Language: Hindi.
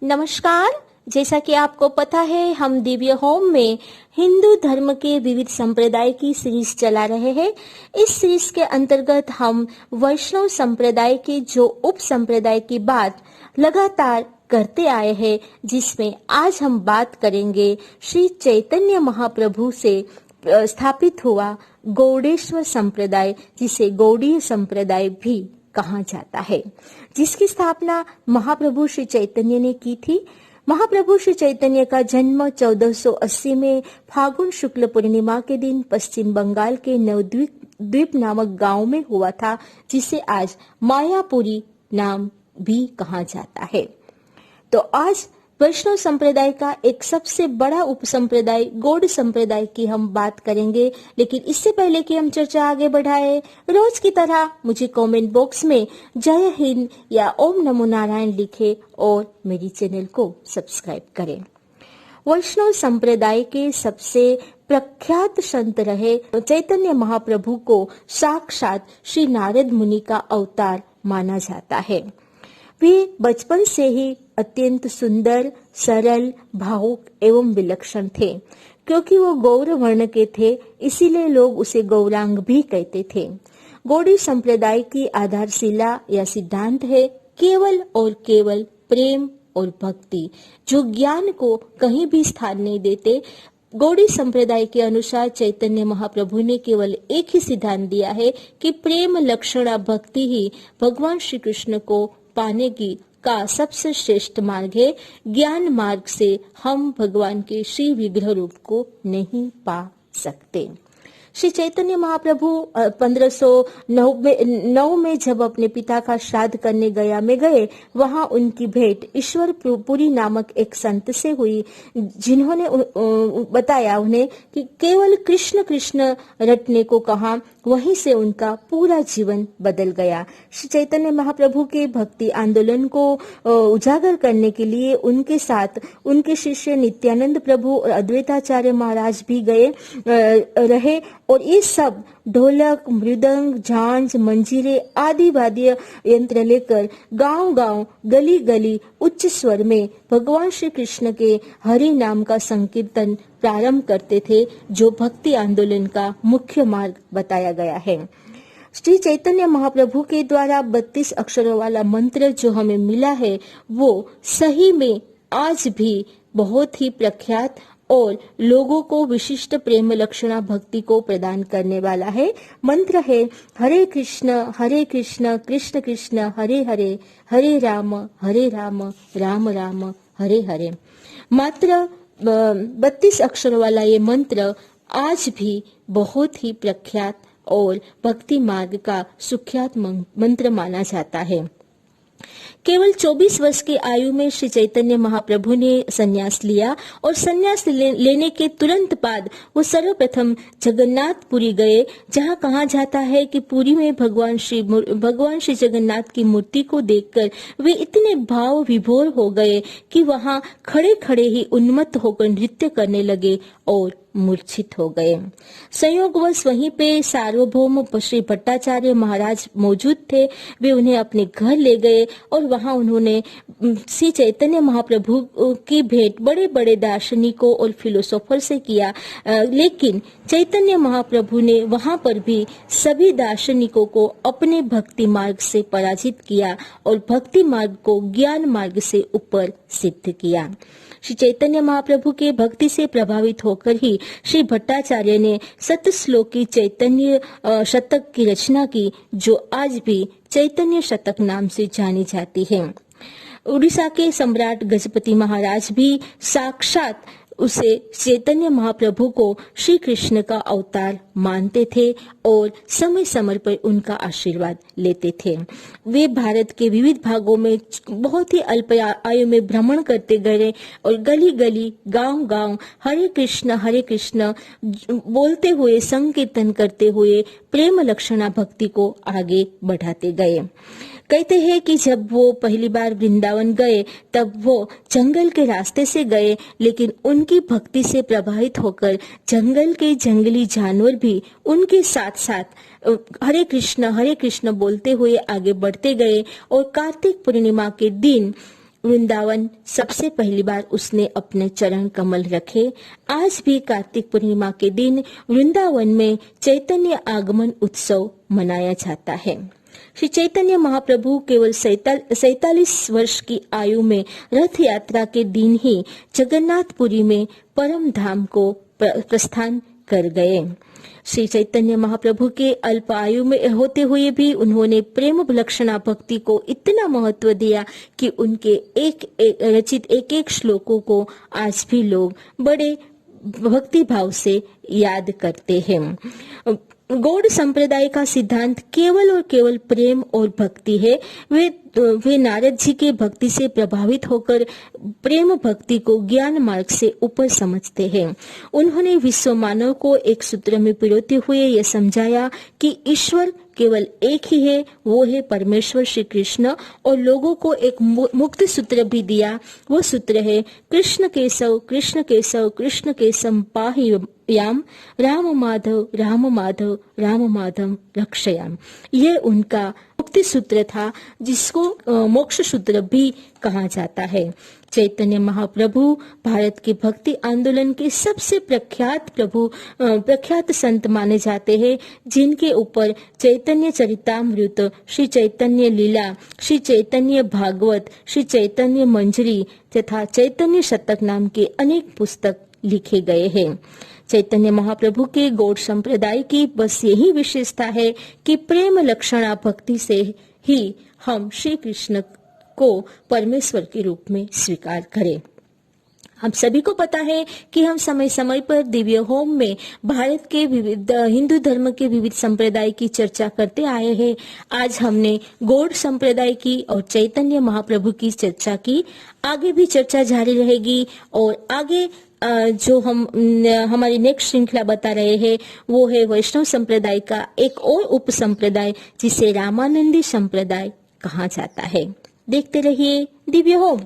नमस्कार। जैसा कि आपको पता है, हम दिव्य होम में हिंदू धर्म के विविध संप्रदाय की सीरीज चला रहे हैं। इस सीरीज के अंतर्गत हम वैष्णव संप्रदाय के जो उप संप्रदाय की बात लगातार करते आए हैं, जिसमें आज हम बात करेंगे श्री चैतन्य महाप्रभु से स्थापित हुआ गौड़ेश्वर संप्रदाय, जिसे गौड़ीय संप्रदाय भी कहा जाता है, जिसकी स्थापना महाप्रभु श्री चैतन्य ने की थी। महाप्रभु श्री चैतन्य का जन्म 1480 में फागुन शुक्ल पूर्णिमा के दिन पश्चिम बंगाल के नवद्वीप नामक गांव में हुआ था, जिसे आज मायापुरी नाम भी कहा जाता है। तो आज वैष्णव संप्रदाय का एक सबसे बड़ा उपसंप्रदाय गौड़ संप्रदाय की हम बात करेंगे। लेकिन इससे पहले कि हम चर्चा आगे बढ़ाए, रोज की तरह मुझे कमेंट बॉक्स में जय हिंद या ओम नमो नारायण लिखे और मेरी चैनल को सब्सक्राइब करें। वैष्णव संप्रदाय के सबसे प्रख्यात संत रहे चैतन्य महाप्रभु को साक्षात श्री नारद मुनि का अवतार माना जाता है। वे बचपन से ही अत्यंत सुंदर, सरल, भावुक एवं विलक्षण थे। क्योंकि वो गौर वर्ण के थे, इसीलिए लोग उसे गौरांग भी कहते थे। गौड़ी संप्रदाय की आधारशिला या सिद्धांत है केवल और केवल प्रेम और भक्ति, जो ज्ञान को कहीं भी स्थान नहीं देते। गौड़ी संप्रदाय के अनुसार चैतन्य महाप्रभु ने केवल एक ही सिद्धांत दिया है कि प्रेम लक्षणा भक्ति ही भगवान श्री कृष्ण को पाने का सबसे श्रेष्ठ मार्ग है। ज्ञान मार्ग से हम भगवान के श्री विग्रह रूप को नहीं पा सकते। श्री चैतन्य महाप्रभु 1509 में जब अपने पिता का श्राद्ध करने गया में गए, वहां उनकी भेंट ईश्वरपुरी नामक एक संत से हुई, जिन्होंने बताया उन्हें कि केवल कृष्ण कृष्ण रटने को कहा। वहीं से उनका पूरा जीवन बदल गया। श्री चैतन्य महाप्रभु के भक्ति आंदोलन को उजागर करने के लिए उनके साथ उनके शिष्य नित्यानंद प्रभु और अद्वैताचार्य महाराज भी गए रहे, और ये सब ढोलक, मृदंग, झांझ, मंजीरे आदि वाद्य यंत्र लेकर गांव-गांव, गली-गली उच्च स्वर में भगवान श्री कृष्ण के हरि नाम का संकीर्तन प्रारंभ करते थे, जो भक्ति आंदोलन का मुख्य मार्ग बताया गया है। श्री चैतन्य महाप्रभु के द्वारा 32 अक्षरों वाला मंत्र जो हमें मिला है, वो सही में आज भी बहुत ही प्रख्यात और लोगों को विशिष्ट प्रेम लक्षणा भक्ति को प्रदान करने वाला है। मंत्र है हरे कृष्ण कृष्ण कृष्ण हरे हरे, हरे राम राम राम हरे हरे। मात्र 32 अक्षर वाला ये मंत्र आज भी बहुत ही प्रख्यात और भक्ति मार्ग का सुख्यात मंत्र माना जाता है। केवल 24 वर्ष की आयु में श्री चैतन्य महाप्रभु ने संन्यास लिया, और संन्यास लेने के तुरंत बाद वो सर्वप्रथम जगन्नाथपुरी गए, जहां कहा जाता है कि पुरी में भगवान श्री जगन्नाथ की मूर्ति को देखकर वे इतने भाव विभोर हो गए कि वहां खड़े खड़े ही उन्मत्त होकर नृत्य करने लगे और मूर्छित हो गए। संयोगवश वहीं पे सार्वभौम श्री भट्टाचार्य महाराज मौजूद थे। वे उन्हें अपने घर ले गए और वहां उन्होंने श्री चैतन्य महाप्रभु की भेंट बड़े बड़े दार्शनिकों और फिलोसोफर से किया, लेकिन चैतन्य महाप्रभु ने वहां पर भी सभी दार्शनिकों को अपने भक्ति मार्ग से पराजित किया और भक्ति मार्ग को ज्ञान मार्ग से ऊपर सिद्ध किया। श्री चैतन्य महाप्रभु के भक्ति से प्रभावित होकर ही श्री भट्टाचार्य ने सतश्लोकी चैतन्य शतक की रचना की, जो आज भी चैतन्य शतक नाम से जानी जाती है। उड़ीसा के सम्राट गजपति महाराज भी साक्षात उसे चैतन्य महाप्रभु को श्री कृष्ण का अवतार मानते थे और समय समय पर उनका आशीर्वाद लेते थे। वे भारत के विविध भागों में बहुत ही अल्प आयु में भ्रमण करते गए और गली गली, गांव गांव हरे कृष्ण बोलते हुए, संकीर्तन करते हुए प्रेम लक्षणा भक्ति को आगे बढ़ाते गए। कहते हैं कि जब वो पहली बार वृंदावन गए तब वो जंगल के रास्ते से गए, लेकिन उनकी भक्ति से प्रभावित होकर जंगल के जंगली जानवर भी उनके साथ साथ हरे कृष्ण बोलते हुए आगे बढ़ते गए और कार्तिक पूर्णिमा के दिन वृंदावन सबसे पहली बार उसने अपने चरण कमल रखे। आज भी कार्तिक पूर्णिमा के दिन वृंदावन में चैतन्य आगमन उत्सव मनाया जाता है। श्री चैतन्य महाप्रभु केवल 47 वर्ष की आयु में रथ यात्रा के दिन ही जगन्नाथपुरी में परम धाम को प्रस्थान कर गए। श्री चैतन्य महाप्रभु के अल्प आयु में होते हुए भी उन्होंने प्रेम विलक्षणा भक्ति को इतना महत्व दिया कि उनके रचित एक श्लोकों को आज भी लोग बड़े भक्ति भाव से याद करते हैं। गौड़ संप्रदाय का सिद्धांत केवल और केवल प्रेम और भक्ति है। वे नारद जी के भक्ति से प्रभावित होकर प्रेम भक्ति को ज्ञान मार्ग से ऊपर समझते हैं। उन्होंने विश्व मानव को एक सूत्र में पिरोते हुए यह समझाया कि ईश्वर केवल एक ही है, वो है परमेश्वर श्री कृष्ण, और लोगों को एक मुक्ति सूत्र भी दिया। वो सूत्र है कृष्ण केशव कृष्ण केशव कृष्ण केशव पाहियाम, राम माधव राम माधव राम माधव रक्षयाम। यह उनका मुक्ति सूत्र था, जिसको मोक्ष सूत्र भी कहा जाता है। चैतन्य महाप्रभु भारत के भक्ति आंदोलन के सबसे प्रख्यात संत माने जाते हैं, जिनके ऊपर चैतन्य चरितामृत, श्री चैतन्य लीला, श्री चैतन्य भागवत, श्री चैतन्य मंजरी तथा चैतन्य शतक नाम के अनेक पुस्तक लिखे गए हैं। चैतन्य महाप्रभु के गौड़ संप्रदाय की बस यही विशेषता है कि प्रेम लक्षणा भक्ति से ही हम श्री कृष्ण को परमेश्वर के रूप में स्वीकार करें। हम सभी को पता है कि हम समय समय पर दिव्य होम में भारत के विविध हिंदू धर्म के विविध संप्रदाय की चर्चा करते आए हैं। आज हमने गौड़ संप्रदाय की और चैतन्य महाप्रभु की चर्चा की। आगे भी चर्चा जारी रहेगी और आगे जो हम हमारी नेक्स्ट श्रृंखला बता रहे हैं वो है वैष्णव संप्रदाय का एक और उप संप्रदाय, जिसे रामानंदी संप्रदाय कहा जाता है। देखते रहिए दिव्य होम।